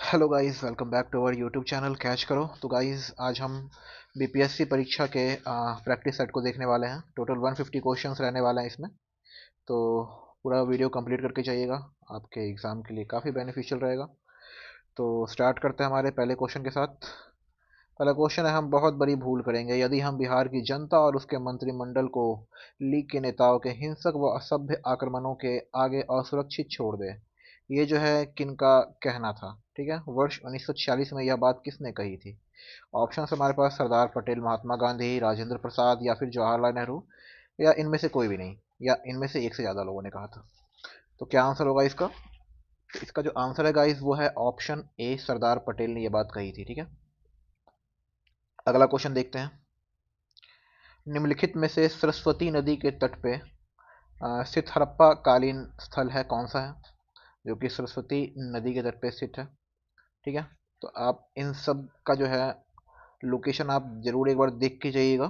Hello guys, welcome back to our YouTube channel catch करो। तो guys, आज हम बीपीएससी परीक्षा के प्रैक्टिस सेट को देखने वाले हैं। टोटल 150 क्वेश्चंस रहने वाले हैं इसमें। तो पूरा वीडियो कंप्लीट करके जाइएगा, आपके एग्ज़ाम के लिए काफ़ी बेनिफिशियल रहेगा। तो स्टार्ट करते हैं हमारे पहले क्वेश्चन के साथ। पहला क्वेश्चन है, हम बहुत बड़ी भूल करेंगे यदि हम बिहार की जनता और उसके मंत्रिमंडल को लीग के नेताओं के हिंसक व असभ्य आक्रमणों के आगे असुरक्षित छोड़ दें। ये जो है किनका कहना था? ठीक है, वर्ष 1946 में यह बात किसने कही थी? ऑप्शन हमारे पास सरदार पटेल, महात्मा गांधी, राजेंद्र प्रसाद या फिर जवाहरलाल नेहरू, या इनमें से कोई भी नहीं, या इनमें से एक से ज्यादा लोगों ने कहा था। तो क्या आंसर होगा इसका? तो इसका जो आंसर है गाइस वो है ऑप्शन ए, सरदार पटेल ने यह बात कही थी। ठीक है, अगला क्वेश्चन देखते हैं। निम्नलिखित में से सरस्वती नदी के तट पे स्थित हड़प्पा कालीन स्थल है कौन सा है, जो कि सरस्वती नदी के तट पे स्थित है? ठीक है, तो आप इन सब का जो है लोकेशन आप जरूर एक बार देख के जाइएगा।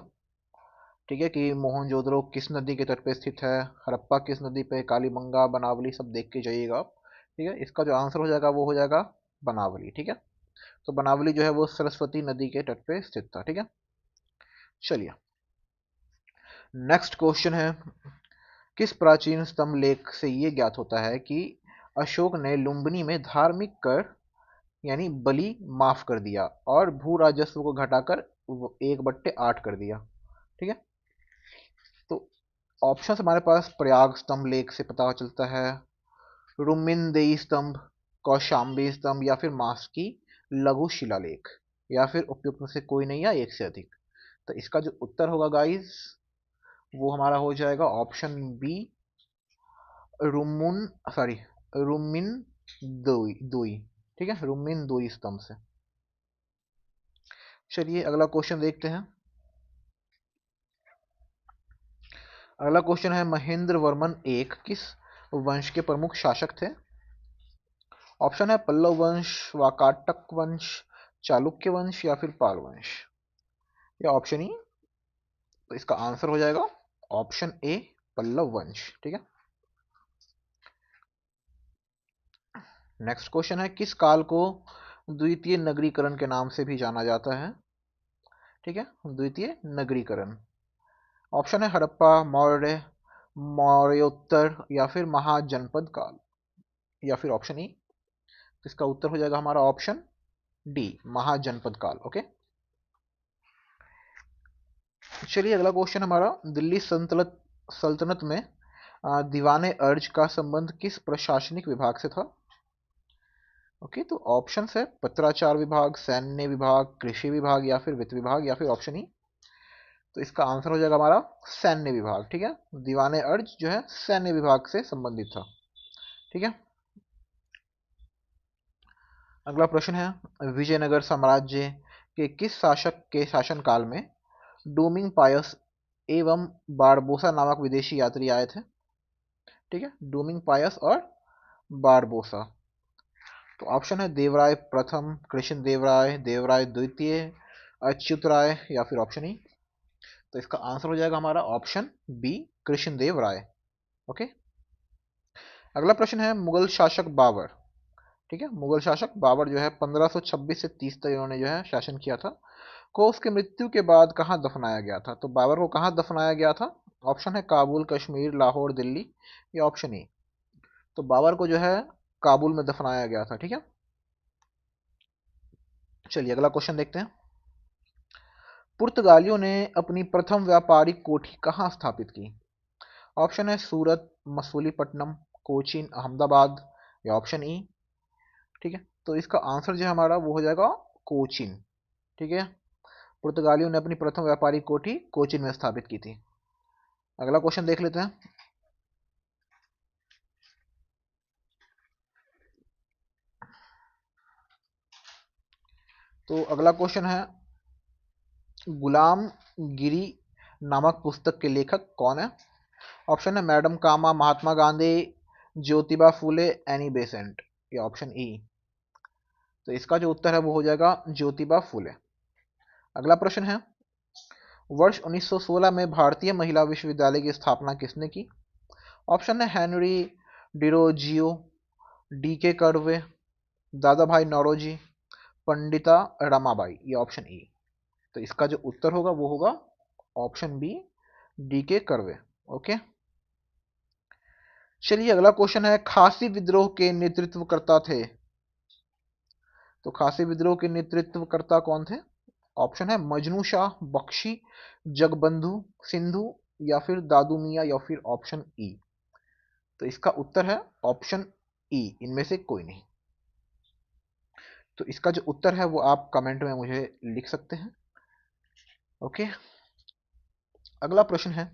ठीक है, कि मोहनजोदड़ो किस नदी के तट पे स्थित है, हड़प्पा किस नदी पे, कालीबंगा, बनावली, सब देख के जाइएगा आप। ठीक है, इसका जो आंसर हो जाएगा वो हो जाएगा बनावली। ठीक है, तो बनावली जो है वो सरस्वती नदी के तट पे स्थित था। ठीक है, चलिए नेक्स्ट क्वेश्चन है। किस प्राचीन स्तंभ लेख से ये ज्ञात होता है कि अशोक ने लुम्बिनी में धार्मिक कर यानी बलि माफ कर दिया और भू राजस्व को घटाकर 1/8 कर दिया? ठीक है, तो ऑप्शन हमारे पास प्रयाग स्तंभ लेख से पता चलता है, रुमिनदेई स्तंभ, कौशाम्बी स्तंभ, या फिर मास्की लघु शिलालेख, या फिर उपयुक्त में से कोई नहीं या एक से अधिक। तो इसका जो उत्तर होगा गाइस वो हमारा हो जाएगा ऑप्शन बी, रुमुन सॉरी रुमिन दोई दोई। ठीक है, रुमिन दोई स्तंभ से। चलिए अगला क्वेश्चन देखते हैं। अगला क्वेश्चन है, महेंद्र वर्मन एक किस वंश के प्रमुख शासक थे? ऑप्शन है पल्लव वंश, वाकाटक वंश, चालुक्य वंश, या फिर पाल वंश, या ऑप्शन ई। तो इसका आंसर हो जाएगा ऑप्शन ए, पल्लव वंश। ठीक है, नेक्स्ट क्वेश्चन है, किस काल को द्वितीय नगरीकरण के नाम से भी जाना जाता है? ठीक है, द्वितीय नगरीकरण। ऑप्शन है हड़प्पा, मौर्य, मौर्योत्तर, या फिर महाजनपद काल, या फिर ऑप्शन ई। तो इसका उत्तर हो जाएगा हमारा ऑप्शन डी, महाजनपद काल। ओके, चलिए अगला क्वेश्चन हमारा, दिल्ली सल्तनत सल्तनत में दीवाने अर्ज का संबंध किस प्रशासनिक विभाग से था? ओके, तो ऑप्शन है पत्राचार विभाग, सैन्य विभाग, कृषि विभाग, या फिर वित्त विभाग, या फिर ऑप्शन ई। तो इसका आंसर हो जाएगा हमारा सैन्य विभाग। ठीक है, दीवाने अर्ज जो है सैन्य विभाग से संबंधित था। ठीक है, अगला प्रश्न है, विजयनगर साम्राज्य के किस शासक के शासनकाल में डूमिंग पायस एवं बारबोसा नामक विदेशी यात्री आए थे? ठीक है, डूमिंग पायस और बारबोसा। तो ऑप्शन है देवराय प्रथम, कृष्ण देवराय, देवराय द्वितीय, अच्युत राय, या फिर ऑप्शन ई। तो इसका आंसर हो जाएगा हमारा ऑप्शन बी, कृष्ण देव राय। ओके, अगला प्रश्न है, मुगल शासक बाबर। ठीक है, मुगल शासक बाबर जो है 1526 से 30 तक इन्होंने जो है शासन किया था, को उसकी मृत्यु के बाद कहाँ दफनाया गया था? तो बाबर को कहाँ दफनाया गया था? ऑप्शन है काबुल, कश्मीर, लाहौर, दिल्ली, या ऑप्शन ई। तो बाबर को जो है काबुल में दफनाया गया था। ठीक है, चलिए अगला क्वेश्चन देखते हैं। पुर्तगालियों ने अपनी प्रथम व्यापारिक कोठी कहाँ स्थापित की? ऑप्शन है सूरत, मसूलीपट्टनम, कोचीन, अहमदाबाद, या ऑप्शन ई। ठीक है, तो इसका आंसर जो है हमारा वो हो जाएगा कोचीन। ठीक है, पुर्तगालियों ने अपनी प्रथम व्यापारिक कोठी कोचीन में स्थापित की थी। अगला क्वेश्चन देख लेते हैं। तो अगला क्वेश्चन है, गुलाम गिरी नामक पुस्तक के लेखक कौन है? ऑप्शन है मैडम कामा, महात्मा गांधी, ज्योतिबा फूले, एनी बेसेंट, या ऑप्शन ई। तो इसका जो उत्तर है वो हो जाएगा ज्योतिबा फूले। अगला प्रश्न है, वर्ष 1916 में भारतीय महिला विश्वविद्यालय की स्थापना किसने की? ऑप्शन है हेनरी डिरोजियो, डी के कर्वे, दादा भाई नौरोजी, पंडिता रमाबाई, ये ऑप्शन ई। तो इसका जो उत्तर होगा वो होगा ऑप्शन बी, डी के कर्वे। ओके, चलिए अगला क्वेश्चन है, खासी विद्रोह के नेतृत्वकर्ता थे। तो खासी विद्रोह के नेतृत्वकर्ता कौन थे? ऑप्शन है मजनू शाह, बख्शी, जगबंधु सिंधु, या फिर दादू मियां, या फिर ऑप्शन ई। तो इसका उत्तर है ऑप्शन ई, इनमें से कोई नहीं। तो इसका जो उत्तर है वो आप कमेंट में मुझे लिख सकते हैं। ओके, अगला प्रश्न है,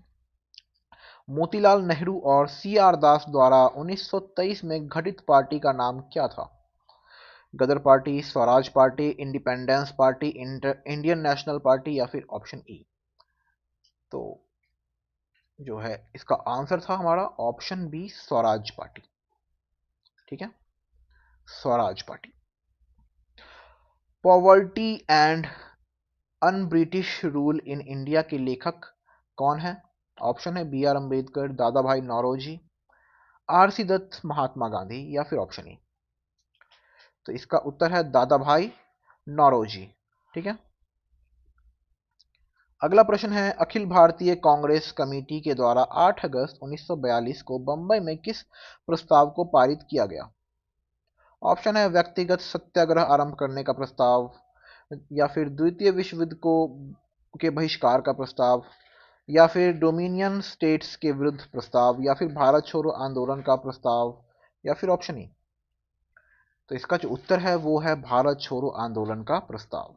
मोतीलाल नेहरू और सी आर दास द्वारा 1923 में गठित पार्टी का नाम क्या था? Ghadar party, Swaraj party, independence party, Indian national party, या फिर ऑप्शन ई। तो जो है इसका आंसर था हमारा ऑप्शन बी, स्वराज पार्टी। ठीक है, Swaraj party. Poverty and un British rule in India के लेखक कौन है? ऑप्शन है बी आर अम्बेडकर, दादा भाई नौरोजी, आर सी दत्त, महात्मा गांधी, या फिर ऑप्शन ई। तो इसका उत्तर है दादा भाई नौरोजी। ठीक है, अगला प्रश्न है, अखिल भारतीय कांग्रेस कमेटी के द्वारा 8 अगस्त 1942 को बंबई में किस प्रस्ताव को पारित किया गया? ऑप्शन है व्यक्तिगत सत्याग्रह आरंभ करने का प्रस्ताव, या फिर द्वितीय विश्व युद्ध को के बहिष्कार का प्रस्ताव, या फिर डोमिनियन स्टेट्स के विरुद्ध प्रस्ताव, या फिर भारत छोड़ो आंदोलन का प्रस्ताव, या फिर ऑप्शन ई। तो इसका जो उत्तर है वो है भारत छोड़ो आंदोलन का प्रस्ताव।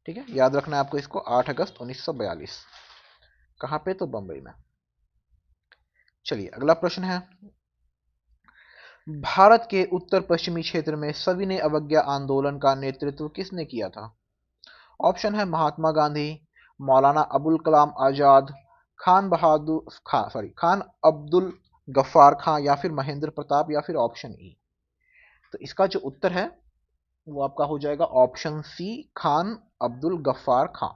ठीक है, याद रखना है आपको इसको, 8 अगस्त 1942। कहां पे? तो बंबई में। चलिए अगला प्रश्न है, भारत के उत्तर पश्चिमी क्षेत्र में सविनय अवज्ञा आंदोलन का नेतृत्व किसने किया था? ऑप्शन है महात्मा गांधी, मौलाना अबुल कलाम आजाद, खान अब्दुल गफ्फार खां, या फिर महेंद्र प्रताप, या फिर ऑप्शन ई। तो इसका जो उत्तर है वो आपका हो जाएगा ऑप्शन सी, खान अब्दुल गफ्फार खां।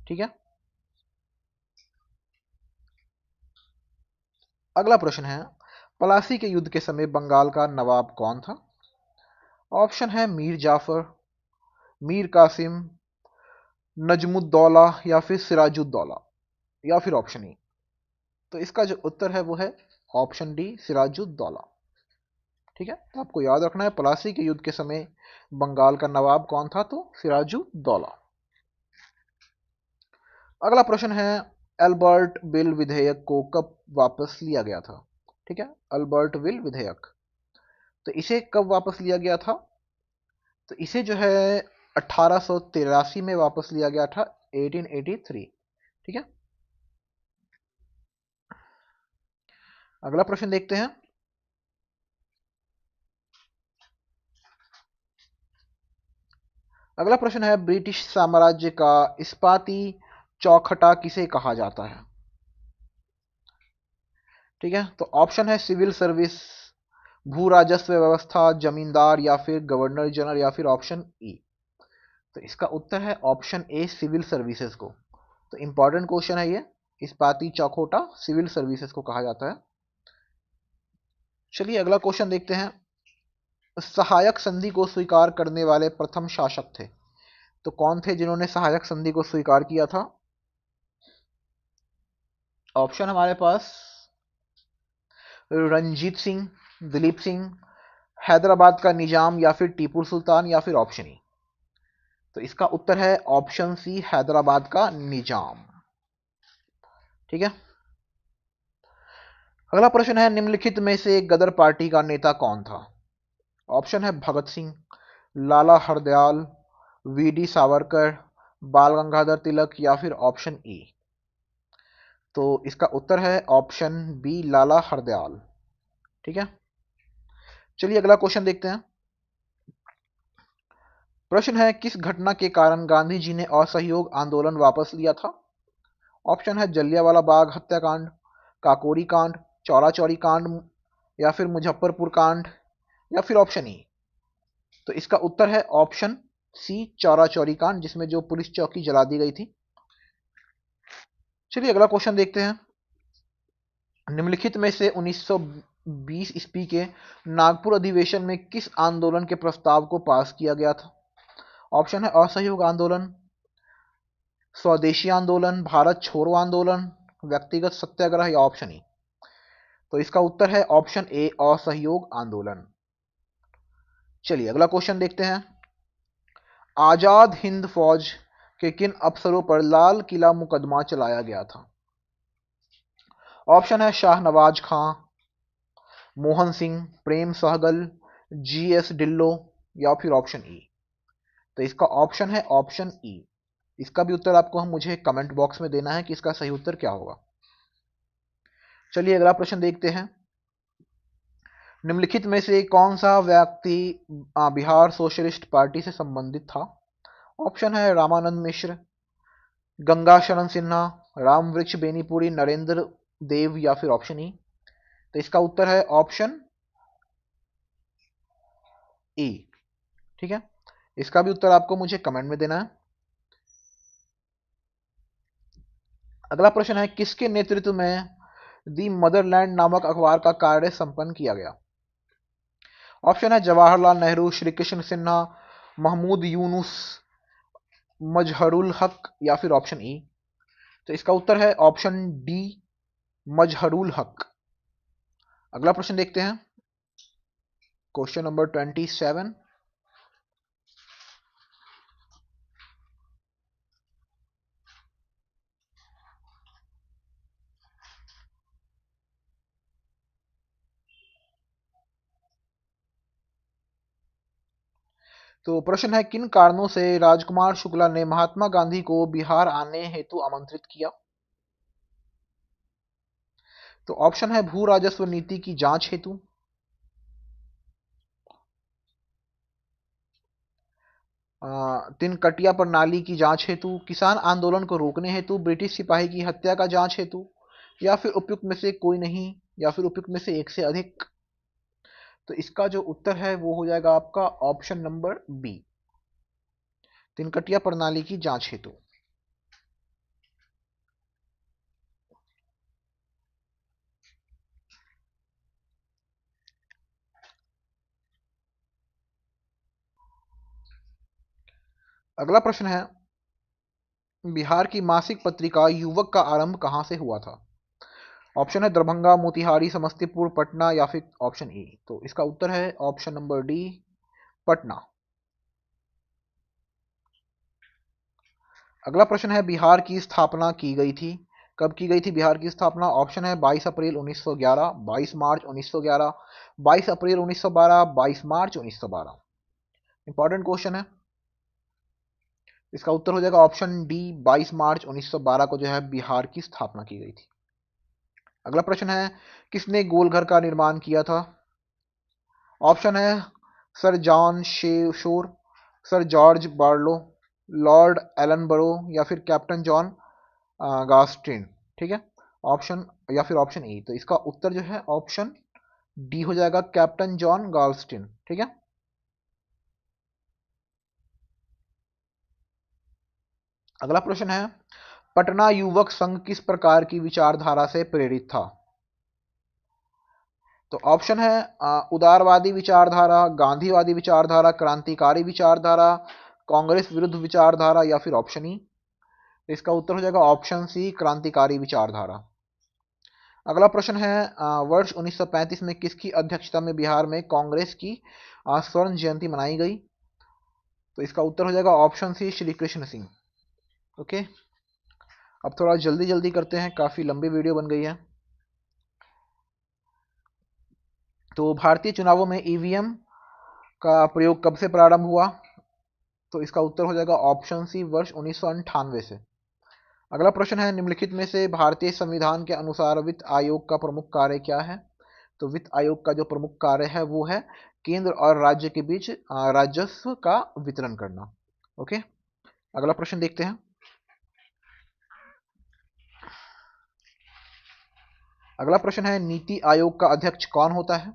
ठीक है, अगला प्रश्न है, पलासी के युद्ध के समय बंगाल का नवाब कौन था? ऑप्शन है मीर जाफर, मीर कासिम, नजमुद्दौला, या फिर सिराजुद्दौला, या फिर ऑप्शन ई। तो इसका जो उत्तर है वो है ऑप्शन डी, सिराजुद्दौला। ठीक है, तो आपको याद रखना है पलासी के युद्ध के समय बंगाल का नवाब कौन था? तो सिराजुद्दौला। अगला प्रश्न है, अल्बर्ट बिल विधेयक को कब वापस लिया गया था? ठीक है, अल्बर्ट बिल विधेयक, तो इसे कब वापस लिया गया था? तो इसे जो है 1883 में वापस लिया गया था, 1883। ठीक है, अगला प्रश्न देखते हैं, अगला प्रश्न है, ब्रिटिश साम्राज्य का इस्पाती चौखटा किसे कहा जाता है? ठीक है, तो ऑप्शन है सिविल सर्विस, भू राजस्व व्यवस्था, जमींदार, या फिर गवर्नर जनरल, या फिर ऑप्शन ई। तो इसका उत्तर है ऑप्शन ए, सिविल सर्विसेज को। तो इंपॉर्टेंट क्वेश्चन है ये, इस्पाती चौखोटा सिविल सर्विसेज को कहा जाता है। चलिए अगला क्वेश्चन देखते हैं, सहायक संधि को स्वीकार करने वाले प्रथम शासक थे। तो कौन थे जिन्होंने सहायक संधि को स्वीकार किया था? ऑप्शन हमारे पास रंजीत सिंह, दिलीप सिंह, हैदराबाद का निजाम, या फिर टीपू सुल्तान, या फिर ऑप्शन ई। तो इसका उत्तर है ऑप्शन सी, हैदराबाद का निजाम। ठीक है, अगला प्रश्न है, निम्नलिखित में से गदर पार्टी का नेता कौन था? ऑप्शन है भगत सिंह, लाला हरदयाल, वी डी सावरकर, बाल गंगाधर तिलक, या फिर ऑप्शन ई। तो इसका उत्तर है ऑप्शन बी, लाला हरदयाल। ठीक है, चलिए अगला क्वेश्चन देखते हैं, प्रश्न है, किस घटना के कारण गांधी जी ने असहयोग आंदोलन वापस लिया था? ऑप्शन है जलियांवाला बाग हत्याकांड, काकोरी कांड, चौरा चौरी कांड, या फिर मुजफ्फरपुर कांड, या फिर ऑप्शन ई। तो इसका उत्तर है ऑप्शन सी, चौरा चौरी कांड, जिसमें जो पुलिस चौकी जला दी गई थी। चलिए अगला क्वेश्चन देखते हैं, निम्नलिखित में से 1920 ईस्वी के नागपुर अधिवेशन में किस आंदोलन के प्रस्ताव को पास किया गया था? ऑप्शन है असहयोग आंदोलन, स्वदेशी आंदोलन, भारत छोड़ो आंदोलन, व्यक्तिगत सत्याग्रह या ऑप्शन ई। तो इसका उत्तर है ऑप्शन ए असहयोग आंदोलन। चलिए अगला क्वेश्चन देखते हैं। आजाद हिंद फौज के किन अफसरों पर लाल किला मुकदमा चलाया गया था? ऑप्शन है शाहनवाज खां, मोहन सिंह, प्रेम सहगल, जीएस ढिल्लो या फिर ऑप्शन ई। तो इसका ऑप्शन है ऑप्शन ई। इसका भी उत्तर आपको मुझे कमेंट बॉक्स में देना है कि इसका सही उत्तर क्या होगा। चलिए अगला प्रश्न देखते हैं। निम्नलिखित में से कौन सा व्यक्ति बिहार सोशलिस्ट पार्टी से संबंधित था? ऑप्शन है रामानंद मिश्र, गंगा शरण सिन्हा, राम वृक्ष बेनीपुरी, नरेंद्र देव या फिर ऑप्शन ई। तो इसका उत्तर है ऑप्शन ई। ठीक है, इसका भी उत्तर आपको मुझे कमेंट में देना है। अगला प्रश्न है किसके नेतृत्व में दी मदरलैंड नामक अखबार का कार्य संपन्न किया गया? ऑप्शन है जवाहरलाल नेहरू, श्री कृष्ण सिन्हा, महमूद यूनुस, मजहरुल हक या फिर ऑप्शन ई। तो इसका उत्तर है ऑप्शन डी मजहरुल हक। अगला प्रश्न देखते हैं, क्वेश्चन नंबर 27। तो प्रश्न है किन कारणों से राजकुमार शुक्ला ने महात्मा गांधी को बिहार आने हेतु आमंत्रित किया? तो ऑप्शन है भू राजस्व नीति की जांच हेतु, तिनकटिया प्रणाली की जांच हेतु, किसान आंदोलन को रोकने हेतु, ब्रिटिश सिपाही की हत्या का जांच हेतु या फिर उपयुक्त में से कोई नहीं या फिर उपयुक्त में से एक से अधिक। तो इसका जो उत्तर है वो हो जाएगा आपका ऑप्शन नंबर बी, तिनकटिया प्रणाली की जांच हेतु। अगला प्रश्न है बिहार की मासिक पत्रिका युवक का आरंभ कहां से हुआ था? ऑप्शन है दरभंगा, मोतिहारी, समस्तीपुर, पटना या फिर ऑप्शन ए। तो इसका उत्तर है ऑप्शन नंबर डी, पटना। अगला प्रश्न है बिहार की स्थापना की गई थी, कब की गई थी बिहार की स्थापना? ऑप्शन है 22 अप्रैल 1911, 22 मार्च 1911, 22 अप्रैल 1912, 22 मार्च 1912। इंपॉर्टेंट क्वेश्चन है, इसका उत्तर हो जाएगा ऑप्शन डी, 22 मार्च 1912 को जो है बिहार की स्थापना की गई थी। अगला प्रश्न है किसने गोलघर का निर्माण किया था? ऑप्शन है sir John Shore, sir George Barlow, Lord Ellenborough या फिर कैप्टन जॉन गास्टिन। ठीक है, ऑप्शन या फिर ऑप्शन ए। तो इसका उत्तर जो है ऑप्शन डी हो जाएगा, कैप्टन जॉन गाल्स्टिन। ठीक है, अगला प्रश्न है पटना युवक संघ किस प्रकार की विचारधारा से प्रेरित था? तो ऑप्शन है उदारवादी विचारधारा, गांधीवादी विचारधारा, क्रांतिकारी विचारधारा, कांग्रेस विरुद्ध विचारधारा या फिर ऑप्शन ई। इसका उत्तर हो जाएगा ऑप्शन सी, क्रांतिकारी विचारधारा। अगला प्रश्न है वर्ष 1935 में किसकी अध्यक्षता में बिहार में कांग्रेस की स्वर्ण जयंती मनाई गई? तो इसका उत्तर हो जाएगा option C, Shri Krishna Singh. Okay, अब थोड़ा जल्दी जल्दी करते हैं, काफी लंबी वीडियो बन गई है। तो भारतीय चुनावों में ईवीएम का प्रयोग कब से प्रारंभ हुआ? तो इसका उत्तर हो जाएगा ऑप्शन सी, वर्ष 1998 से। अगला प्रश्न है निम्नलिखित में से भारतीय संविधान के अनुसार वित्त आयोग का प्रमुख कार्य क्या है? तो वित्त आयोग का जो प्रमुख कार्य है वो है केंद्र और राज्य के बीच राजस्व का वितरण करना। ओके, अगला प्रश्न देखते हैं। अगला प्रश्न है नीति आयोग का अध्यक्ष कौन होता है?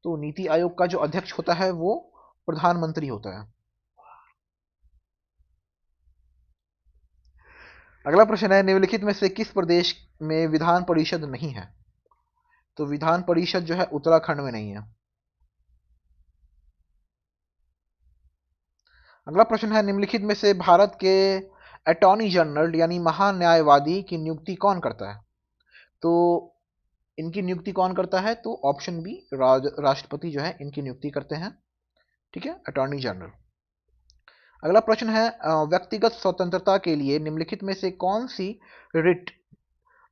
तो नीति आयोग का जो अध्यक्ष होता है वो प्रधानमंत्री होता है। अगला प्रश्न है निम्नलिखित में से किस प्रदेश में विधान परिषद नहीं है? तो विधान परिषद जो है उत्तराखंड में नहीं है। अगला प्रश्न है, निम्नलिखित में से भारत के अटॉर्नी जनरल यानी महान्यायवादी की नियुक्ति कौन करता है? तो इनकी नियुक्ति कौन करता है? तो ऑप्शन बी, राष्ट्रपति जो है इनकी नियुक्ति करते हैं। ठीक है, अटॉर्नी जनरल। अगला प्रश्न है, व्यक्तिगत स्वतंत्रता के लिए निम्नलिखित में से कौन सी रिट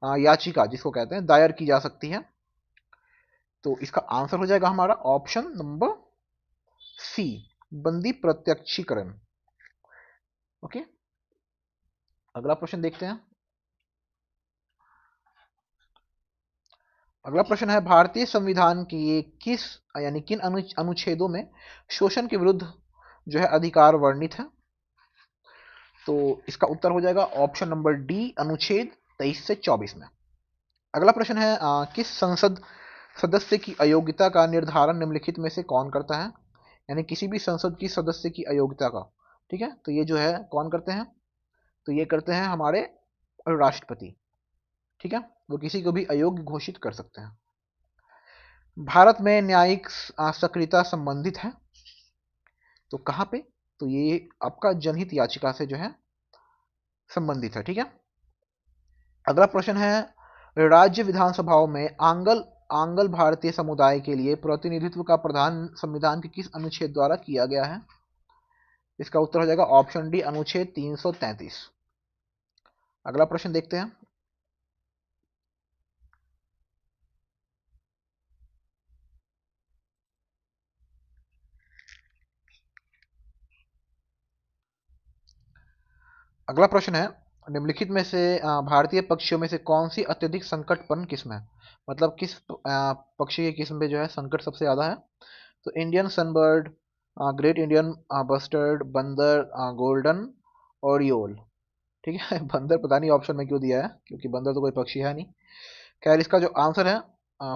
याचिका जिसको कहते हैं दायर की जा सकती है? तो इसका आंसर हो जाएगा हमारा ऑप्शन नंबर सी, बंदी प्रत्यक्षीकरण। ओके, अगला प्रश्न देखते हैं। अगला प्रश्न है, भारतीय संविधान की किस यानी किन अनुच्छेदों में शोषण के विरुद्ध जो है अधिकार वर्णित है? तो इसका उत्तर हो जाएगा ऑप्शन नंबर डी, अनुच्छेद 23 से 24 में। अगला प्रश्न है, किस संसद सदस्य की अयोग्यता का निर्धारण निम्नलिखित में से कौन करता है? यानी किसी भी संसद की सदस्य की अयोग्यता का, ठीक है, तो ये जो है कौन करते हैं? तो ये करते हैं हमारे राष्ट्रपति। ठीक है, वो किसी को भी अयोग्य घोषित कर सकते हैं। भारत में न्यायिक सक्रियता संबंधित है, तो कहां पे? तो ये आपका जनहित याचिका से जो है संबंधित है। ठीक है, अगला प्रश्न है, राज्य विधानसभाओं में आंगल भारतीय समुदाय के लिए प्रतिनिधित्व का प्रावधान संविधान के किस अनुच्छेद द्वारा किया गया है? इसका उत्तर हो जाएगा ऑप्शन डी, अनुच्छेद 333। अगला प्रश्न देखते हैं। अगला प्रश्न है, निम्नलिखित में से भारतीय पक्षियों में से कौन सी अत्यधिक संकटपन्न किस्म है? मतलब किस पक्षी की किस्म पे जो है संकट सबसे ज्यादा है? तो Indian sunbird, great Indian bustard, बंदर, गोल्डन ओरियोल। ठीक है बंदर पता नहीं ऑप्शन में क्यों दिया है, क्योंकि बंदर तो कोई पक्षी है नहीं। खैर, इसका जो आंसर है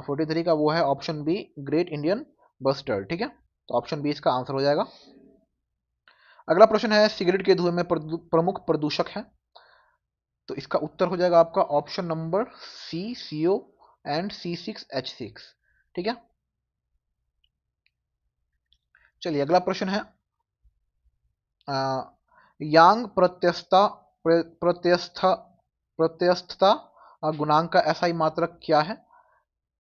43 का, वो है option B, great Indian bustard. ठीक है, तो ऑप्शन बी इसका आंसर हो जाएगा। अगला प्रश्न है, सिगरेट के धुएं में प्रमुख प्रदूषक है? तो इसका उत्तर हो जाएगा आपका option number C, CO and C6H6। ठीक है, चलिए अगला प्रश्न है, यांग प्रत्यस्थ प्रत्यस्थता गुणांक का एसआई मात्रक क्या है?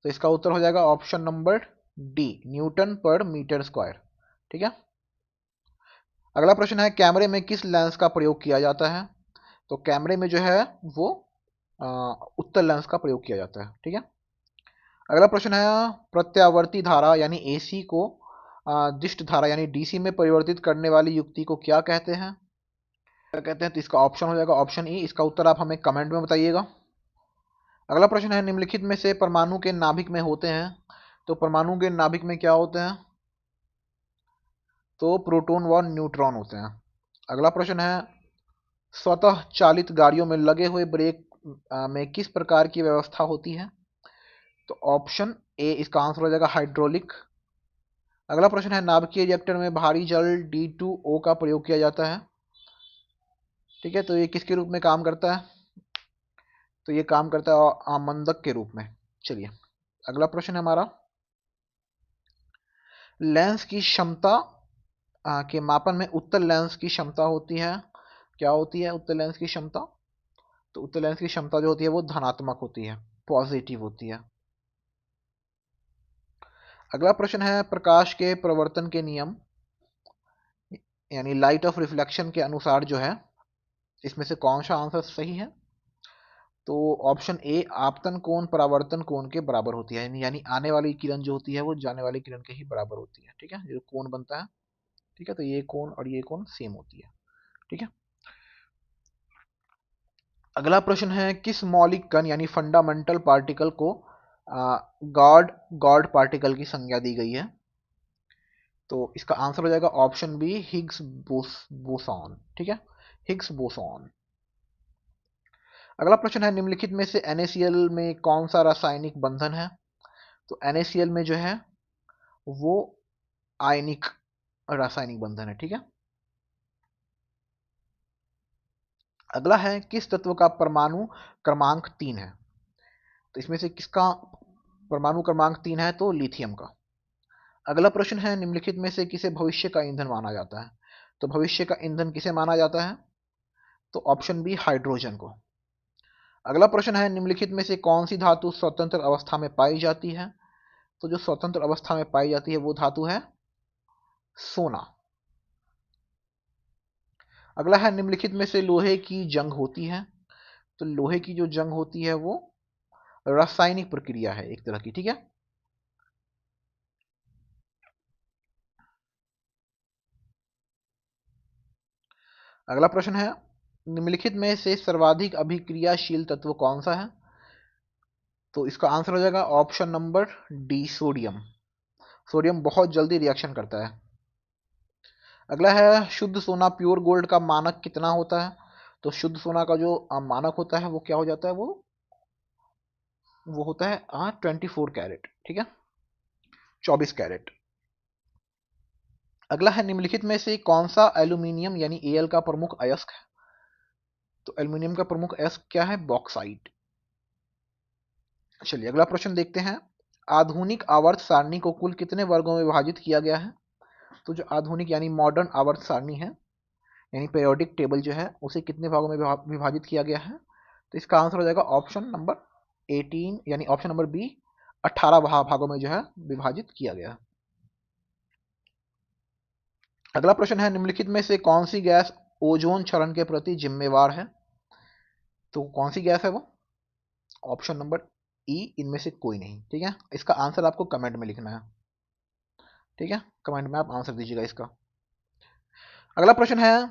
तो इसका उत्तर हो जाएगा ऑप्शन नंबर डी, न्यूटन पर मीटर स्क्वायर। ठीक है, अगला प्रश्न है, कैमरे में किस लेंस का प्रयोग किया जाता है? तो कैमरे में जो है वो उत्तल लेंस का प्रयोग किया जाता है। ठीक है, अगला प्रश्न है, प्रत्यावर्ती धारा यानी एसी को दिष्ट धारा यानी डीसी में परिवर्तित करने वाली युक्ति को क्या कहते हैं? क्या कहते हैं? तो इसका ऑप्शन हो जाएगा ऑप्शन ई। इसका उत्तर आप हमें कमेंट में बताइएगा। अगला प्रश्न है, निम्नलिखित में से परमाणु के नाभिक में होते हैं? तो परमाणु के नाभिक में क्या होते हैं? तो प्रोटॉन व न्यूट्रॉन होते हैं। अगला प्रश्न है, स्वतः चालित गाड़ियों में लगे हुए ब्रेक में किस प्रकार की व्यवस्था होती है? तो ऑप्शन ए इसका आंसर हो जाएगा हाइड्रोलिक। अगला प्रश्न है, नाभिकीय रिएक्टर में भारी जल D2O का प्रयोग किया जाता है। ठीक है, तो ये किसके रूप में काम करता है? तो ये काम करता है आमंदक के रूप में। चलिए अगला प्रश्न है हमारा, लेंस की क्षमता के मापन में उत्तल लेंस की क्षमता होती है। क्या होती है उत्तल लेंस की क्षमता? तो उत्तल लेंस की क्षमता जो होती है वो धनात्मक होती है, पॉजिटिव होती है। अगला प्रश्न है, प्रकाश के प्रवर्तन के नियम यानी लाइट ऑफ रिफ्लेक्शन के अनुसार जो है इसमें से कौन सा आंसर सही है? तो ऑप्शन ए, आपतन कोण परावर्तन कोण के बराबर होती है, यानी आने वाली किरण जो होती है वो जाने वाली किरण के ही बराबर होती है। ठीक है, जो कोण बनता है। ठीक है, तो ये कोण और ये कोण सेम होती है। ठीक है, अगला प्रश्न है, किस मौलिक कण यानी फंडामेंटल पार्टिकल को गॉड गॉड पार्टिकल की संज्ञा दी गई है? तो इसका आंसर हो जाएगा ऑप्शन बी, हिग्स बोसॉन। ठीक है, हिग्स बोसॉन। अगला प्रश्न है, निम्नलिखित में से NaCl में कौन सा रासायनिक बंधन है? तो NaCl में जो है वो आयनिक रासायनिक बंधन है। ठीक है, अगला है, किस तत्व का परमाणु क्रमांक 3 है? तो इसमें से किसका परमाणु क्रमांक 3 है तो लिथियम का। अगला प्रश्न है, निम्नलिखित में से किसे भविष्य का ईंधन माना जाता है? तो भविष्य का ईंधन किसे माना जाता है? तो ऑप्शन बी हाइड्रोजन को। अगला प्रश्न है, निम्नलिखित में से कौन सी धातु स्वतंत्र अवस्था में पाई जाती है? तो जो स्वतंत्र अवस्था में पाई जाती है वो धातु है सोना। अगला है, निम्नलिखित में से लोहे की जंग होती है? तो लोहे की जो जंग होती है वो रासायनिक प्रक्रिया है एक तरह की, ठीक है। अगला प्रश्न है, निम्नलिखित में से सर्वाधिक अभिक्रियाशील तत्व कौन सा है? तो इसका आंसर हो जाएगा option number D, sodium. Sodium बहुत जल्दी रिएक्शन करता है। अगला है, शुद्ध सोना प्योर गोल्ड का मानक कितना होता है? तो शुद्ध सोना का जो मानक होता है वो क्या हो जाता है? वो होता है 24 कैरेट, ठीक है, 24 कैरेट। अगला है, निम्नलिखित में से कौन सा एल्यूमिनियम यानी एल का प्रमुख अयस्क है? तो एल्यूमिनियम का प्रमुख अयस्क क्या है? बॉक्साइट। चलिए अगला प्रश्न देखते हैं, आधुनिक आवर्त सारणी को कुल कितने वर्गों में विभाजित किया गया है? तो जो आधुनिक यानी मॉडर्न आवर्त सारणी है यानी पीरियोडिक टेबल जो है उसे कितने भागों में विभाजित किया गया है? तो इसका आंसर हो जाएगा ऑप्शन नंबर 18 यानी ऑप्शन नंबर बी, 18 भागों में जो है विभाजित किया गया है। अगला प्रश्न है, निम्नलिखित में से कौन सी गैस ओजोन क्षरण के प्रति जिम्मेवार है? तो कौन सी गैस है वो? ऑप्शन नंबर ई, इनमें से कोई नहीं, ठीक है। इसका आंसर आपको कमेंट में लिखना है, ठीक है, कमेंट में आप आंसर दीजिएगा इसका। अगला प्रश्न है,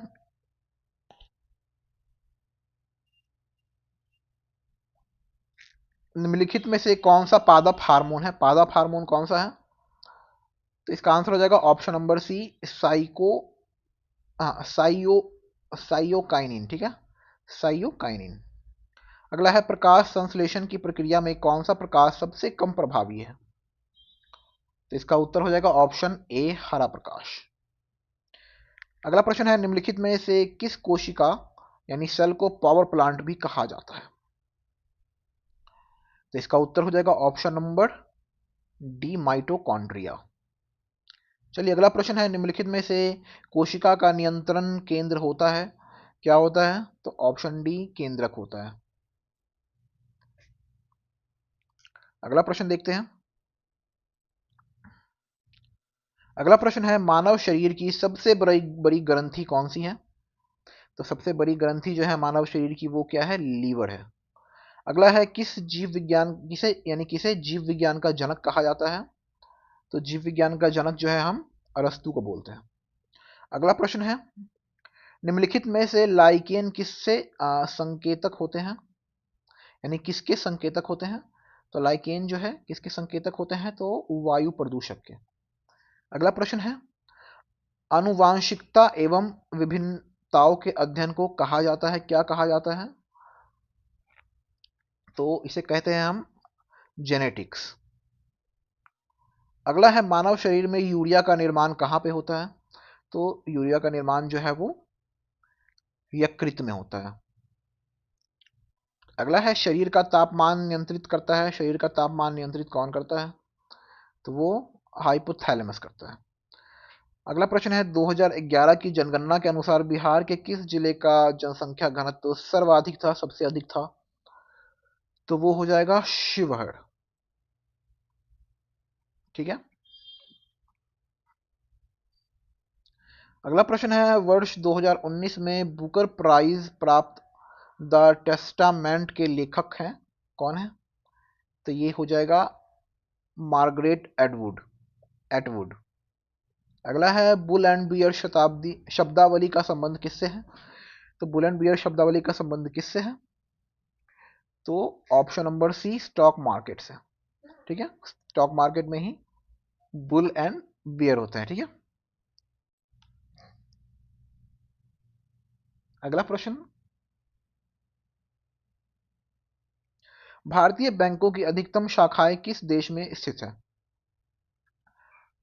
निम्नलिखित में से कौन सा पादप हार्मोन है? पादप हार्मोन कौन सा है? तो इसका आंसर हो जाएगा ऑप्शन नंबर सी, साइको साइयो साइयोकाइनिन, ठीक है, साइयोकाइनिन। अगला है, प्रकाश संश्लेषण की प्रक्रिया में कौन सा प्रकाश सबसे कम प्रभावी है? तो इसका उत्तर हो जाएगा ऑप्शन ए, हरा प्रकाश। अगला प्रश्न है, निम्नलिखित में से किस कोशिका यानी सेल को पावर प्लांट भी कहा जाता है? तो इसका उत्तर हो जाएगा ऑप्शन नंबर डी, माइटोकॉन्ड्रिया। चलिए अगला प्रश्न है, निम्नलिखित में से कोशिका का नियंत्रण केंद्र होता है, क्या होता है? तो ऑप्शन डी, केंद्रक होता है। अगला प्रश्न देखते हैं। अगला प्रश्न है, मानव शरीर की सबसे बड़ी बड़ी ग्रंथि कौन सी है? तो सबसे बड़ी ग्रंथि जो है मानव शरीर की वो क्या है? लीवर है। अगला है, किस जीव विज्ञान किसे यानी किसे जीव विज्ञान का जनक कहा जाता है? तो जीव विज्ञान का जनक जो है हम अरस्तु को बोलते हैं। अगला प्रश्न है, निम्नलिखित में से लाइकेन किससे संकेतक होते हैं यानी किसके संकेतक होते हैं? तो लाइकेन जो है किसके संकेतक होते हैं? तो वायु प्रदूषक के। अगला प्रश्न है, आनुवांशिकता एवं विभिन्नताओं के अध्ययन को कहा जाता है, क्या कहा जाता है? तो इसे कहते हैं हम जेनेटिक्स। अगला है, मानव शरीर में यूरिया का निर्माण कहाँ पे होता है? तो यूरिया का निर्माण जो है वो यकृत में होता है। अगला है, शरीर का तापमान नियंत्रित करता है, शरीर का तापमान नियंत्रित कौन करता है? तो वो हाइपोथैलेमस करता है। अगला प्रश्न है, 2011 की जनगणना के अनुसार बिहार के किस जिले का जनसंख्या घनत्व सर्वाधिक था, सबसे अधिक था? तो वो हो जाएगा शिवहर, ठीक है। अगला प्रश्न है, वर्ष 2019 में बुकर प्राइज प्राप्त द टेस्टामेंट के लेखक हैं, कौन है? तो ये हो जाएगा मार्गरेट एटवुड एटवुड। अगला है, बुल एंड बियर शताब्दी शब्दावली का संबंध किससे है? तो बुल एंड बियर शब्दावली का संबंध किससे है? तो option number C, stock market से, ठीक है, स्टॉक मार्केट में ही बुल एंड बियर होते हैं, ठीक है। अगला प्रश्न, भारतीय बैंकों की अधिकतम शाखाएं किस देश में स्थित है?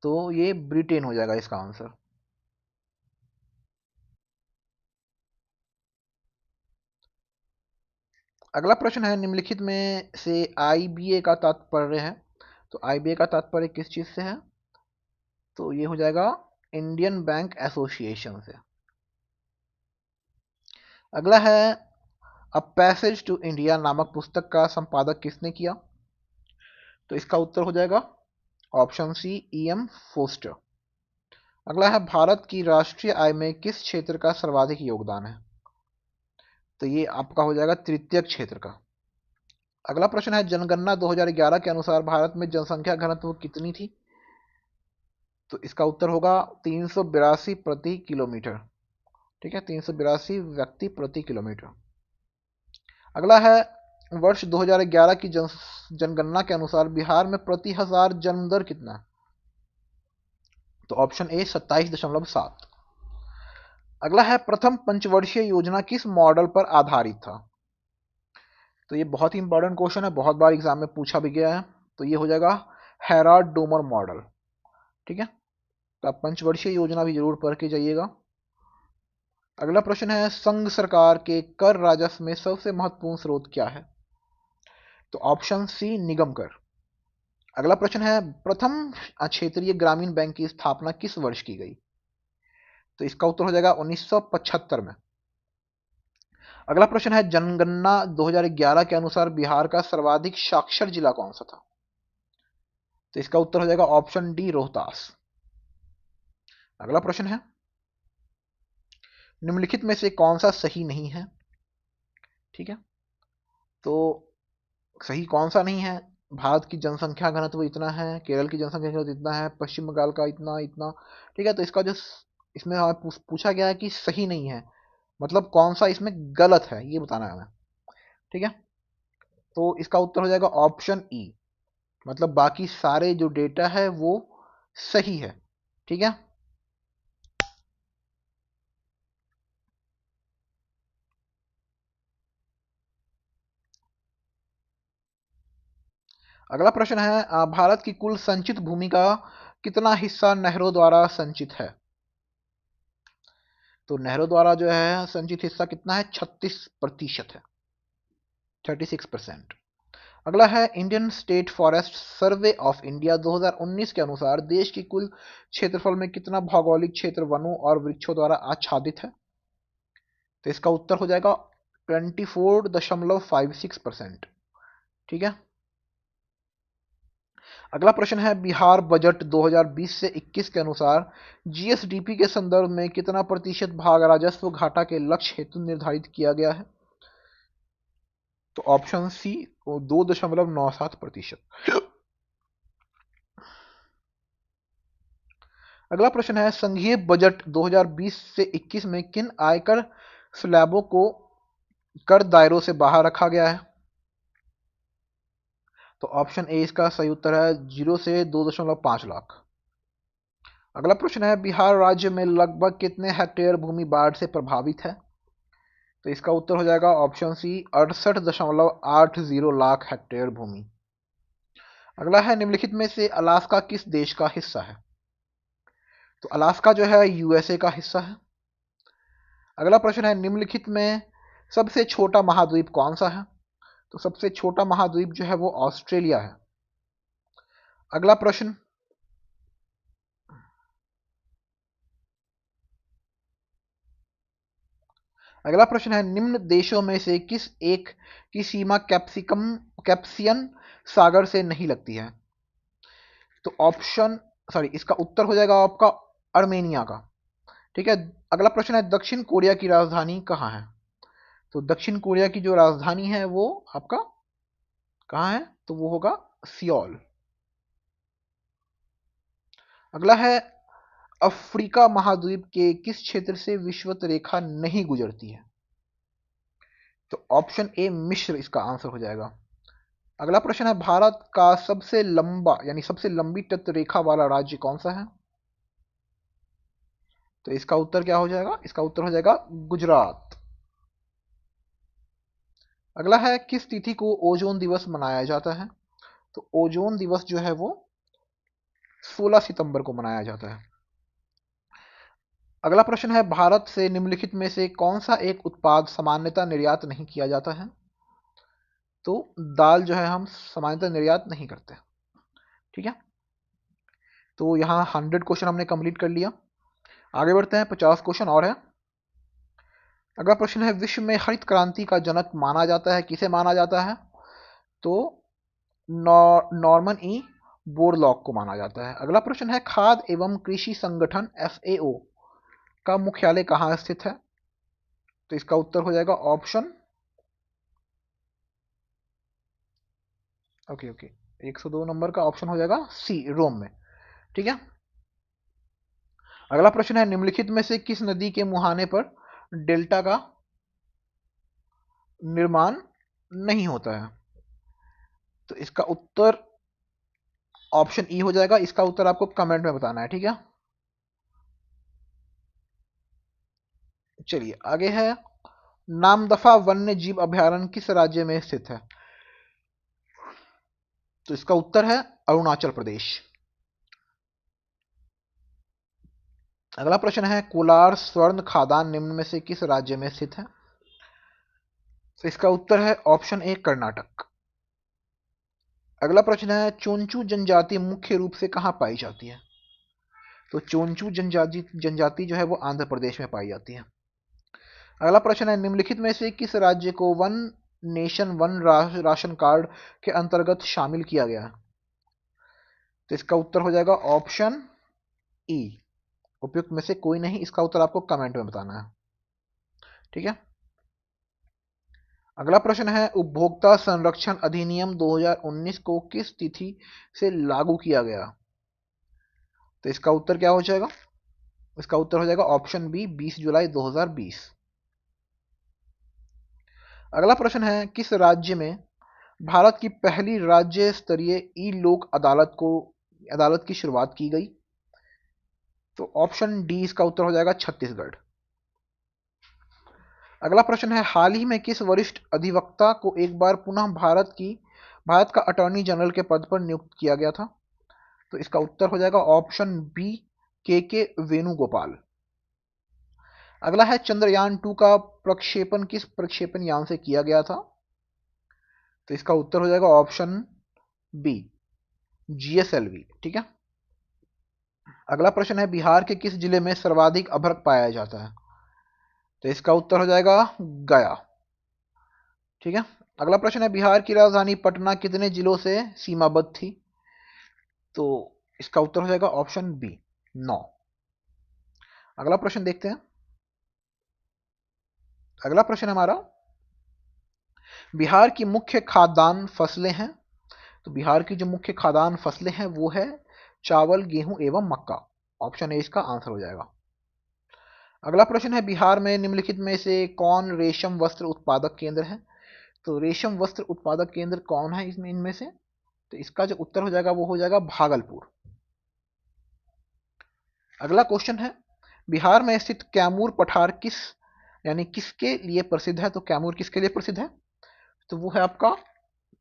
तो ये ब्रिटेन हो जाएगा इसका आंसर। अगला प्रश्न है, निम्नलिखित में से आईबीए का तात्पर्य है, तो आईबीए का तात्पर्य किस चीज से है? तो ये हो जाएगा इंडियन बैंक एसोसिएशन से। अगला है अ पैसेज टू इंडिया नामक पुस्तक का संपादक किसने किया? तो इसका उत्तर हो जाएगा ऑप्शन सी, ई.एम. फोस्टर। अगला है भारत की राष्ट्रीय आय में किस क्षेत्र का सर्वाधिक योगदान है? तो ये आपका हो जाएगा तृतीयक क्षेत्र का। अगला प्रश्न है जनगणना 2011 के अनुसार भारत में जनसंख्या घनत्व कितनी थी? तो इसका उत्तर होगा 382 प्रति किलोमीटर। ठीक है, 382 व्यक्ति प्रति किलोमीटर। अगला है वर्ष 2011 की जनगणना के अनुसार बिहार में प्रति हजार जन्म दर कितना है? तो ऑप्शन ए 27.7। अगला है प्रथम पंचवर्षीय योजना किस मॉडल पर आधारित था? तो ये बहुत ही इंपॉर्टेंट क्वेश्चन है, बहुत बार एग्जाम में पूछा भी गया है। तो ये हो जाएगा हेराल्ड डोमर मॉडल। ठीक है, तो आप पंचवर्षीय योजना भी जरूर पढ़ के जाइएगा। अगला प्रश्न है संघ सरकार के कर राजस्व में सबसे महत्वपूर्ण स्रोत क्या है? तो ऑप्शन सी निगम कर। अगला प्रश्न है प्रथम क्षेत्रीय ग्रामीण बैंक की स्थापना किस वर्ष की गई? तो इसका उत्तर हो जाएगा 1975 में। अगला प्रश्न है जनगणना 2011 के अनुसार बिहार का सर्वाधिक साक्षर जिला कौन सा था? तो इसका उत्तर हो जाएगा ऑप्शन डी, रोहतास। अगला प्रश्न है निम्नलिखित में से कौन सा सही नहीं है? ठीक है, तो सही कौन सा नहीं है? भारत की जनसंख्या घनत्व इतना है, केरल की जनसंख्या घनत्व इतना है, पश्चिम बंगाल का इतना इतना। ठीक है, तो इसका जो इसमें हमें पूछा गया है कि सही नहीं है, मतलब कौन सा इसमें गलत है ये बताना है हमें। ठीक है, तो इसका उत्तर हो जाएगा ऑप्शन ई, मतलब बाकी सारे जो डेटा है वो सही है। ठीक है, अगला प्रश्न है भारत की कुल संचित भूमि का कितना हिस्सा नहरों द्वारा संचित है? तो नहरों द्वारा जो है संचित हिस्सा कितना है? 36% है, 36%। अगला है Indian state forest survey of India 2019 के अनुसार देश की कुल क्षेत्रफल में कितना भौगोलिक क्षेत्र वनों और वृक्षों द्वारा आच्छादित है? तो इसका उत्तर हो जाएगा 24.56%। ठीक है, अगला प्रश्न है बिहार बजट 2020 से 21 के अनुसार जीएसडीपी के संदर्भ में कितना प्रतिशत भाग राजस्व घाटा के लक्ष्य हेतु निर्धारित किया गया है? तो ऑप्शन सी 2.97%। अगला प्रश्न है संघीय बजट 2020 से 21 में किन आयकर स्लैबों को कर दायरों से बाहर रखा गया है? तो ऑप्शन ए इसका सही उत्तर है 0 से 2.5 लाख। अगला प्रश्न है बिहार राज्य में लगभग कितने हेक्टेयर भूमि बाढ़ से प्रभावित है? तो इसका उत्तर हो जाएगा ऑप्शन सी 68.80 लाख हेक्टेयर भूमि। अगला है निम्नलिखित में से अलास्का किस देश का हिस्सा है? तो अलास्का जो है यूएसए का हिस्सा है। अगला प्रश्न है निम्नलिखित में सबसे छोटा महाद्वीप कौन सा है? तो सबसे छोटा महाद्वीप जो है वो ऑस्ट्रेलिया है। अगला प्रश्न है निम्न देशों में से किस एक की सीमा कैप्सियन सागर से नहीं लगती है? तो ऑप्शन सॉरी इसका उत्तर हो जाएगा आपका अर्मेनिया का। ठीक है, अगला प्रश्न है दक्षिण कोरिया की राजधानी कहाँ है? तो दक्षिण कोरिया की जो राजधानी है वो आपका कहाँ है? तो वो होगा सियोल। अगला है अफ्रीका महाद्वीप के किस क्षेत्र से विषुवत रेखा नहीं गुजरती है? तो ऑप्शन ए मिस्र इसका आंसर हो जाएगा। अगला प्रश्न है भारत का सबसे लंबा यानी सबसे लंबी तट रेखा वाला राज्य कौन सा है? तो इसका उत्तर क्या हो जाएगा? इसका उत्तर हो जाएगा गुजरात। अगला है किस तिथि को ओजोन दिवस मनाया जाता है? तो ओजोन दिवस जो है वो 16 सितंबर को मनाया जाता है। अगला प्रश्न है भारत से निम्नलिखित में से कौन सा एक उत्पाद सामान्यतः निर्यात नहीं किया जाता है? तो दाल जो है हम सामान्यतः निर्यात नहीं करते। ठीक है, तो यहाँ 100 क्वेश्चन हमने कंप्लीट कर लिया। आगे बढ़ते हैं, 50 क्वेश्चन और है। अगला प्रश्न है, विश्व में हरित क्रांति का जनक माना जाता है, किसे माना जाता है? तो नॉर्मन ई बोरलॉग को माना जाता है। अगला प्रश्न है, खाद्य एवं कृषि संगठन FAO का मुख्यालय कहाँ स्थित है? तो इसका उत्तर हो जाएगा ऑप्शन, ओके ओके, 102 नंबर का ऑप्शन हो जाएगा सी, रोम में। ठीक है, अगला प्रश्न है, निम्नलिखित में से किस नदी के मुहाने पर डेल्टा का निर्माण नहीं होता है? तो इसका उत्तर ऑप्शन ई हो जाएगा। इसका उत्तर आपको कमेंट में बताना है, ठीक है। चलिए आगे है, नामदफा वन्य जीव अभयारण्य किस राज्य में स्थित है? तो इसका उत्तर है अरुणाचल प्रदेश। अगला प्रश्न है, कोलार स्वर्ण खादान निम्न में से किस राज्य में स्थित है? तो इसका उत्तर है ऑप्शन ए, कर्नाटक। अगला प्रश्न है, चोंचू जनजाति मुख्य रूप से कहां पाई जाती है? तो चोंचू जनजाति जो है वो आंध्र प्रदेश में पाई जाती है। अगला प्रश्न है, निम्नलिखित में से किस राज्य को one nation one ration card के अंतर्गत शामिल किया गया? तो इसका उत्तर हो जाएगा ऑप्शन ई, उपयुक्त में से कोई नहीं। इसका उत्तर आपको कमेंट में बताना है, ठीक है। अगला प्रश्न है, उपभोक्ता संरक्षण अधिनियम 2019 को किस तिथि से लागू किया गया? तो इसका उत्तर क्या हो जाएगा? इसका उत्तर हो जाएगा ऑप्शन बी, 20 जुलाई 2020। अगला प्रश्न है, किस राज्य में भारत की पहली राज्य स्तरीय ई लोक अदालत की शुरुआत की गई? तो ऑप्शन डी इसका उत्तर हो जाएगा छत्तीसगढ़। अगला प्रश्न है, हाल ही में किस वरिष्ठ अधिवक्ता को एक बार पुनः भारत का अटॉर्नी जनरल के पद पर नियुक्त किया गया था? तो इसका उत्तर हो जाएगा ऑप्शन बी, के वेणुगोपाल। अगला है, चंद्रयान 2 का प्रक्षेपण किस प्रक्षेपण यान से किया गया था? तो इसका उत्तर हो जाएगा ऑप्शन बी, GSLV, ठीक है। अगला प्रश्न है, बिहार के किस जिले में सर्वाधिक अभ्रक पाया जाता है? तो इसका उत्तर हो जाएगा गया, ठीक है। अगला प्रश्न है, बिहार की राजधानी पटना कितने जिलों से सीमाबद्ध थी? तो इसका उत्तर हो जाएगा ऑप्शन बी, 9। अगला प्रश्न देखते हैं। अगला प्रश्न हमारा, बिहार की मुख्य खाद्यान्न फसलें हैं। तो बिहार की जो मुख्य खाद्यान्न फसलें हैं वो है चावल, गेहूं एवं मक्का। ऑप्शन ए इसका आंसर हो जाएगा। अगला प्रश्न है, बिहार में निम्नलिखित में से कौन रेशम वस्त्र उत्पादक केंद्र है? तो रेशम वस्त्र उत्पादक केंद्र कौन है इसमें इनमें से? तो इसका जो उत्तर हो जाएगा वो हो जाएगा भागलपुर। अगला क्वेश्चन है, बिहार में स्थित कैमूर पठार किसके लिए प्रसिद्ध है? तो कैमूर किसके लिए प्रसिद्ध है? तो वो है आपका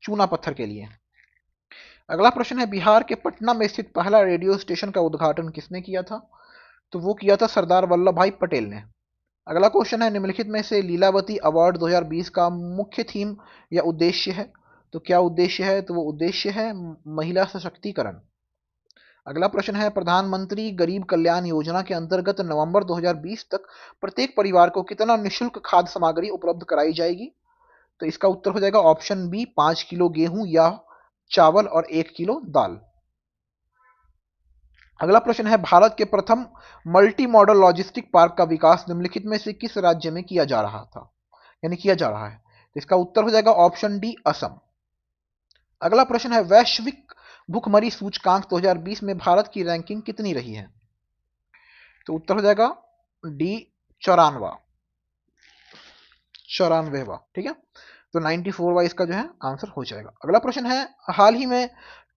चूना पत्थर के लिए। अगला प्रश्न है, बिहार के पटना में स्थित पहला रेडियो स्टेशन का उद्घाटन किसने किया था? तो वो किया था सरदार वल्लभ भाई पटेल ने। अगला क्वेश्चन है, निम्नलिखित में से लीलावती अवार्ड 2020 का मुख्य थीम या उद्देश्य है? तो क्या उद्देश्य है? तो वो उद्देश्य है महिला सशक्तिकरण। अगला प्रश्न है, प्रधानमंत्री गरीब कल्याण योजना के अंतर्गत नवंबर 2020 तक प्रत्येक परिवार को कितना निःशुल्क खाद्य सामग्री उपलब्ध कराई जाएगी? तो इसका उत्तर हो जाएगा ऑप्शन बी, 5 किलो गेहूं या चावल और 1 किलो दाल। अगला प्रश्न है, भारत के प्रथम मल्टी मॉडल लॉजिस्टिक पार्क का विकास निम्नलिखित में से किस राज्य में किया जा रहा था, यानी किया जा रहा है? तो इसका उत्तर हो जाएगा ऑप्शन डी, असम। अगला प्रश्न है, वैश्विक भुखमरी सूचकांक 2020 में भारत की रैंकिंग कितनी रही है? तो उत्तर हो जाएगा डी, 94, 94वां, ठीक है। तो 94वां इसका जो है आंसर हो जाएगा। अगला प्रश्न है, हाल ही में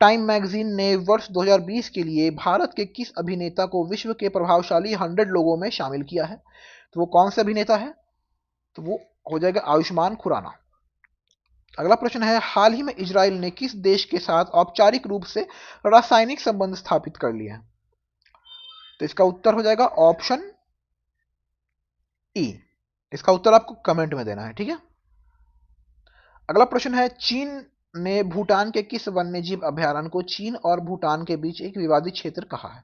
टाइम मैगजीन ने वर्ष 2020 के लिए भारत के किस अभिनेता को विश्व के प्रभावशाली 100 लोगों में शामिल किया है? तो वो कौन से अभिनेता है? तो वो हो जाएगा आयुष्मान खुराना। अगला प्रश्न है, हाल ही में इजराइल ने किस देश के साथ औपचारिक रूप से रासायनिक संबंध स्थापित कर लिए हैं? तो इसका उत्तर हो जाएगा ऑप्शन ई। इसका उत्तर आपको कमेंट में देना है, ठीक है। अगला प्रश्न है, चीन ने भूटान के किस वन्यजीव अभयारण्य को चीन और भूटान के बीच एक विवादित क्षेत्र कहा है?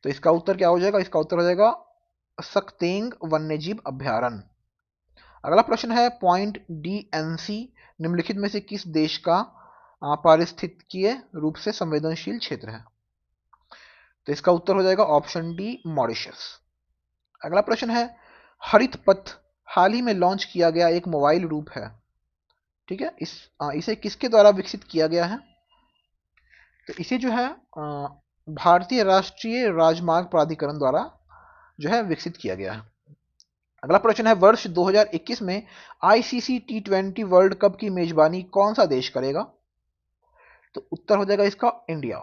तो इसका उत्तर क्या हो जाएगा? इसका उत्तर हो जाएगा सक्तेंग वन्यजीव अभयारण्य। अगला प्रश्न है पॉइंट डीएनसी निम्नलिखित में से किस देश का पारिस्थितिकीय रूप से संवेदनशील क्षेत्र है? तो इसका उत्तर हो जाएगा ऑप्शन डी मॉरिशस। अगला प्रश्न है हरित पथ हाल ही में लॉन्च किया गया एक मोबाइल रूप है, ठीक है, इसे किसके द्वारा विकसित किया गया है? तो इसे जो है भारतीय राष्ट्रीय राजमार्ग प्राधिकरण द्वारा जो है विकसित किया गया है। अगला प्रश्न है वर्ष 2021 में आईसीसी टी20 वर्ल्ड कप की मेजबानी कौन सा देश करेगा? तो उत्तर हो जाएगा इसका इंडिया।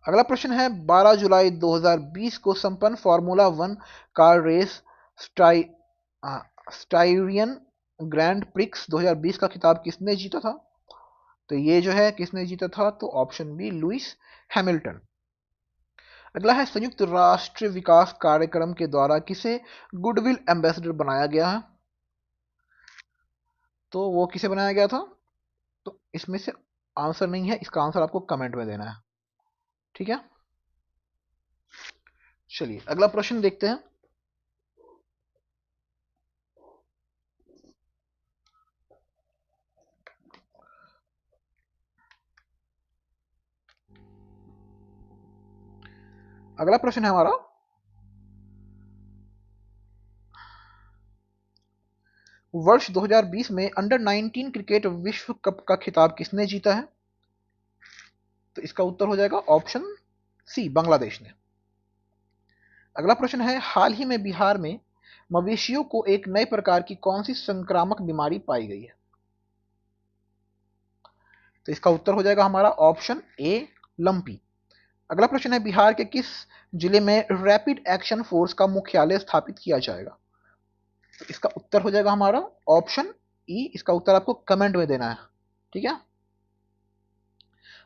अगला प्रश्न है 12 जुलाई 2020 को संपन्न formula 1 car race Styrian Grand Prix 2020 का खिताब किसने जीता था? तो ये जो है किसने जीता था? तो ऑप्शन बी लुइस हैमिल्टन। अगला है संयुक्त राष्ट्र विकास कार्यक्रम के द्वारा किसे गुडविल एम्बेसडर बनाया गया है? तो वो किसे बनाया गया था? तो इसमें से आंसर नहीं है, इसका आंसर आपको कमेंट में देना है, ठीक है। चलिए अगला प्रश्न देखते हैं। अगला प्रश्न है हमारा वर्ष 2020 में अंडर 19 क्रिकेट विश्व कप का खिताब किसने जीता है? तो इसका उत्तर हो जाएगा ऑप्शन सी बांग्लादेश ने। अगला प्रश्न है हाल ही में बिहार में मवेशियों को एक नए प्रकार की कौन सी संक्रामक बीमारी पाई गई है? तो इसका उत्तर हो जाएगा हमारा ऑप्शन ए लंपी। अगला प्रश्न है बिहार के किस जिले में रैपिड एक्शन फोर्स का मुख्यालय स्थापित किया जाएगा? तो इसका उत्तर हो जाएगा हमारा ऑप्शन ई। इसका उत्तर आपको कमेंट में देना है, ठीक है।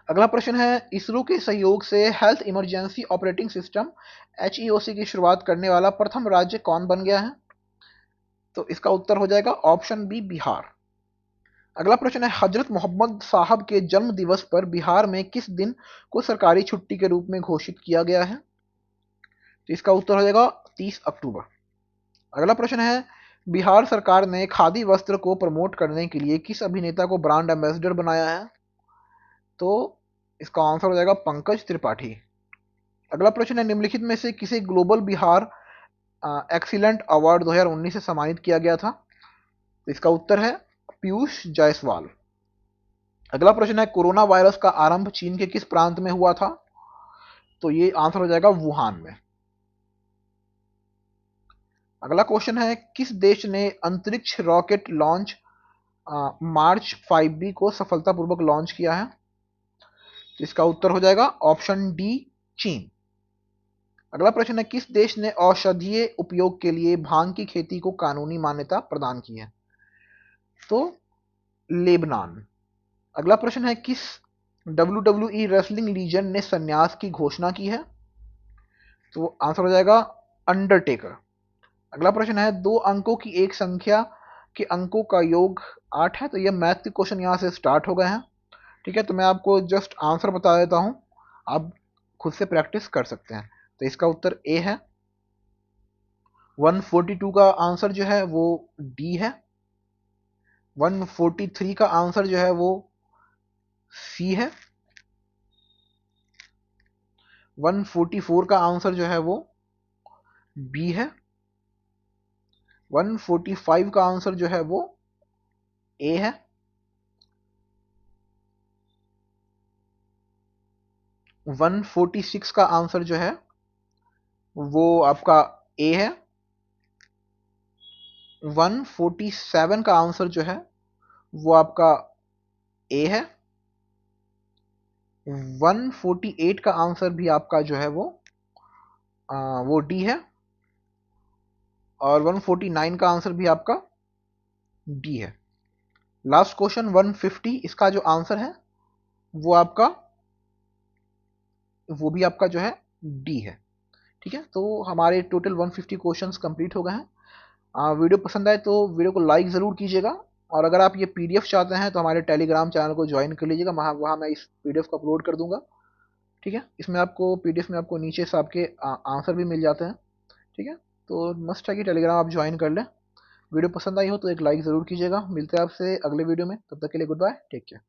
अगला प्रश्न है इसरो के सहयोग से हेल्थ इमरजेंसी ऑपरेटिंग सिस्टम एचईओसी की शुरुआत करने वाला प्रथम राज्य कौन बन गया है? तो इसका उत्तर हो जाएगा ऑप्शन बी बिहार। अगला प्रश्न है हजरत मोहम्मद साहब के जन्म दिवस पर बिहार में किस दिन को सरकारी छुट्टी के रूप में घोषित किया गया है? तो इसका उत्तर हो जाएगा 30 अक्टूबर। अगला प्रश्न है बिहार सरकार ने खादी वस्त्र को प्रमोट करने के लिए किस अभिनेता को ब्रांड एम्बेसडर बनाया है? तो इसका आंसर हो जाएगा पंकज त्रिपाठी। अगला प्रश्न है निम्नलिखित में से किसे ग्लोबल बिहार एक्सीलेंट अवार्ड 2019 से सम्मानित किया गया था? तो इसका उत्तर है पीयूष जायसवाल। अगला प्रश्न है कोरोना वायरस का आरंभ चीन के किस प्रांत में हुआ था? तो ये आंसर हो जाएगा वुहान में। अगला क्वेश्चन है किस देश ने अंतरिक्ष रॉकेट लॉन्च मार्च 5B को सफलतापूर्वक लॉन्च किया है? तो इसका उत्तर हो जाएगा ऑप्शन डी चीन। अगला प्रश्न है किस देश ने औषधीय उपयोग के लिए भांग की खेती को कानूनी मान्यता प्रदान की है? तो लेबनान। अगला प्रश्न है किस WWE रेसलिंग लीजेंड ने संन्यास की घोषणा की है? तो आंसर हो जाएगा अंडरटेकर। अगला प्रश्न है दो अंकों की एक संख्या के अंकों का योग 8 है। तो ये मैथ के क्वेश्चन यहाँ से स्टार्ट हो गए हैं, ठीक है। तो मैं आपको जस्ट आंसर बता देता हूँ, आप खुद से प्रैक्टिस कर सकते हैं। तो इसका उत्तर ए है। 142 का आंसर जो है वो डी है। 143 का आंसर जो है वो सी है। 144 का आंसर जो है वो बी है। 145 का आंसर जो है वो ए है। 146 का आंसर जो है वो आपका ए है। 147 का आंसर जो है वो आपका ए है। 148 का आंसर भी आपका जो है वो डी है। और 149 का आंसर भी आपका डी है। लास्ट क्वेश्चन 150, इसका जो आंसर है वो आपका वो भी आपका जो है डी है, ठीक है। तो हमारे टोटल 150 क्वेश्चंस कंप्लीट हो गए हैं। वीडियो पसंद आए तो वीडियो को लाइक ज़रूर कीजिएगा। और अगर आप ये पीडीएफ चाहते हैं तो हमारे टेलीग्राम चैनल को ज्वाइन कर लीजिएगा, वहाँ वहाँ मैं इस पीडीएफ को अपलोड कर दूंगा। ठीक है, इसमें आपको पीडीएफ में आपको नीचे से आपके आंसर भी मिल जाते हैं। ठीक है, तो मस्ट है कि टेलीग्राम आप ज्वाइन कर लें। वीडियो पसंद आई हो तो एक लाइक ज़रूर कीजिएगा। मिलते हैं आपसे अगले वीडियो में, तब तक के लिए गुड बाय, टेक केयर।